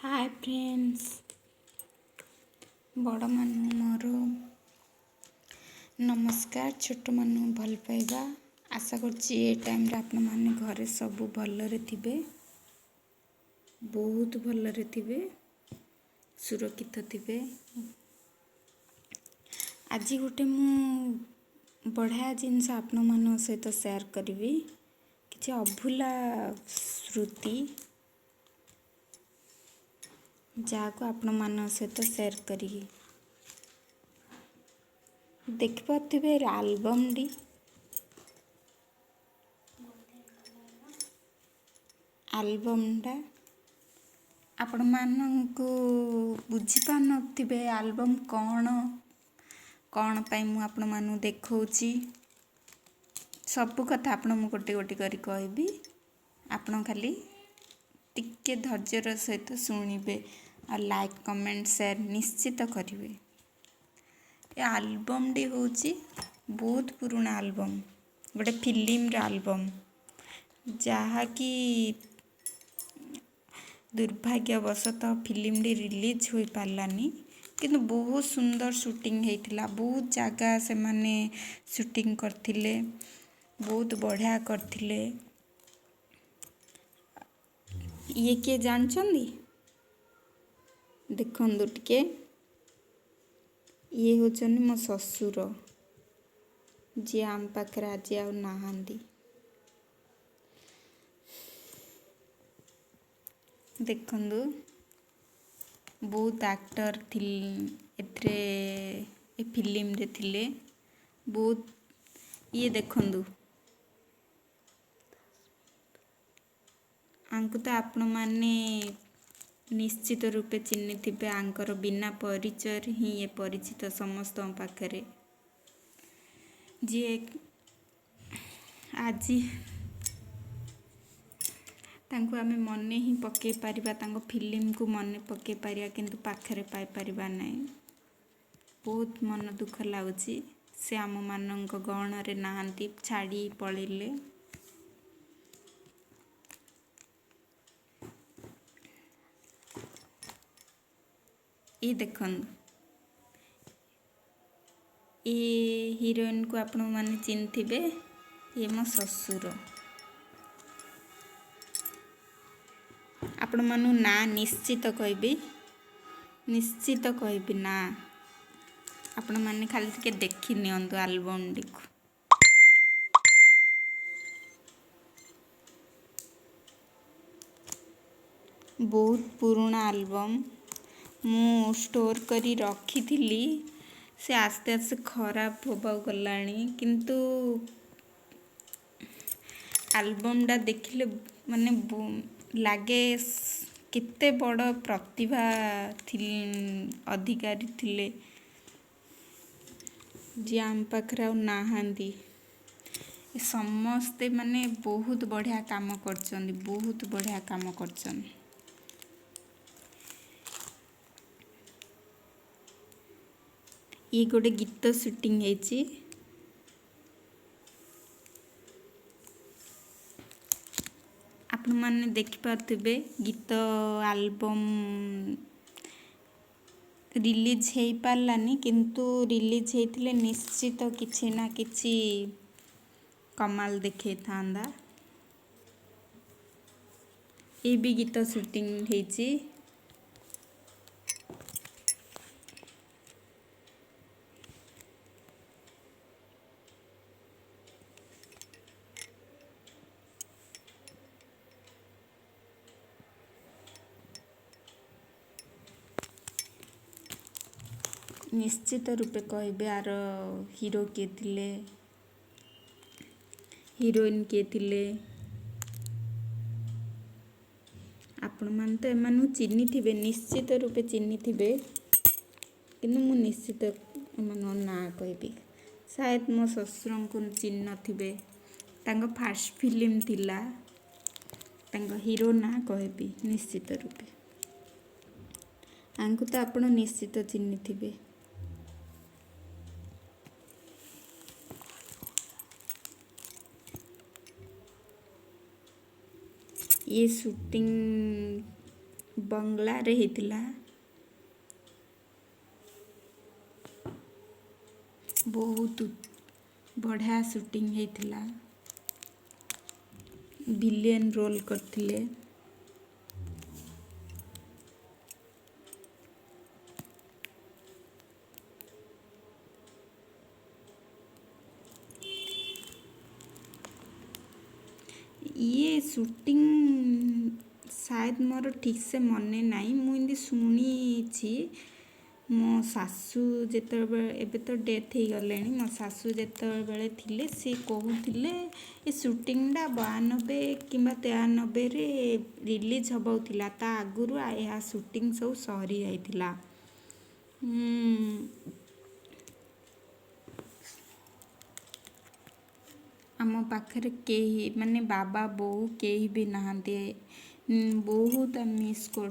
Hi friends, बड़ मानू मोर नमस्कार। छोट मानू भल पाइबा। आशा करछि ए टाइम रे आपण माने घरे सब भलरे थिबे, बहुत भलरे थिबे, सुरक्षित थिबे। आज गोटे मु बढ़िया जिनस आपण मान सहित शेयर करी, किसी अभूला स्मृति जहाँ आपण मान सहित शेयर करी। देखिपे आलबम डी आलबमटा आपण मानू बुझीपार नथिबे आलबम कौन पाई मु आपण मानू देखौची सब कथा आपण मु गोटे गोटे करी कहबी। आपण खाली टिके धैर्यर सहित शुणिबे और लाइक कमेंट शेयर निश्चित करिवे। ये आलबम डी होची बहुत पुराना आलबम, गोटे फिल्म रे आलबम जहा कि दुर्भाग्यवशतः फिल्म डी रिलीज हो पारलानी, किंतु बहुत सुंदर शूटिंग होता। बहुत जगह से माने शूटिंग करथिले, बहुत बढ़िया करथिले। ये किए जानछंदी देखंदु टिके, ये होचन मो ससुर जी आम पाखरे आज आ नाहांदी। देखंदु बहुत एक्टर थिले ए फिल्म रे थिले बहुत। ये देखंदु आंकु तो आपण माने निश्चित रूपे चिन्ह थिबे, आंकर बिना परिचय ही ये परिचित समस्त पाखरे। जी आज तांको आमे मने ही पके पारिबा, तांको फिल्म को मने पके पारिया, किंतु पाखरे पाई पारिबा नहीं। बहुत मन दुख लाउची, से आम मानक गहण रे नाहांती, छाड़ी पळेले। ये देखन ये हीरोइन को आपण माने चिन्थिबे, ये मो ससुर। आपण मानु ना निश्चित कहबी ना। आपण माने खाली के देखि नियंतु एल्बम डी को। बहुत पुराना एल्बम मु स्टोर करी रखी थिली, से आस्ते आस्ते खराब होबा गलानी, किंतु एल्बम डा देखिले माने लागे कितने बड़ प्रतिभा अधिकारी थिले जी आम पाखरे आ नाहांदी। समस्ते माने बहुत बढ़िया काम करचंदी, बहुत बढ़िया काम करचंदी। ये गोटे गीत शूटिंग हेची, आपण माने देखि पारथिबे। गीत एल्बम रिलीज हो पारलानी, किंतु रिलीज होइथिले निश्चित किछि ना किछि कमाल देखे थांदा। ये भी गीत शूटिंग हेची। निश्चित रूपे कहबे आर हीरो के थिले, हीरोइन के थिले। आपण मान तो एमानु चिन्हि थिबे, निश्चित रूपे चिन्हि थिबे, किंतु मु निश्चित एमानु ना कहबी। शायद मो ससुर को चिन्ह थिबे, तांको फास्ट फिल्म थिला, तांको हीरो ना कहबी निश्चित रूपे। आंकु तो आपण निश्चित चिन्हि थिबे। ये शूटिंग ବଙ୍ଗଲାରେ ହେଇଥିଲା। ବହୁତ ବଢ଼ିଆ ସୁଟିଂ ହେଇଥିଲା। ଭିଲିଏନ୍ ରୋଲ୍ କରିଥିଲେ। ଇଏ ସୁଟିଂ ସାୟଦ ମୋର ଠିକ୍ ସେ ମନେ ନାହିଁ, ମୁଁ ଏମିତି ଶୁଣିଛି। ମୋ ଶାଶୁ ଯେତେବେଳେ, ଏବେ ତ ଡେଥ୍ ହେଇଗଲେଣି, ମୋ ଶାଶୁ ଯେତେବେଳେ ଥିଲେ ସିଏ କହୁଥିଲେ ଏ ସୁଟିଂଟା 92 କିମ୍ବା 93ରେ ରିଲିଜ୍ ହେବାକୁ ଥିଲା, ତା ଆଗରୁ ଏହା ସୁଟିଂ ସବୁ ସରିଯାଇଥିଲା। ଆମ ପାଖରେ କେହି ମାନେ ବାବା ବୋଉ କେହି ବି ନାହାନ୍ତି। ବହୁତ ମିସ୍ କରୁ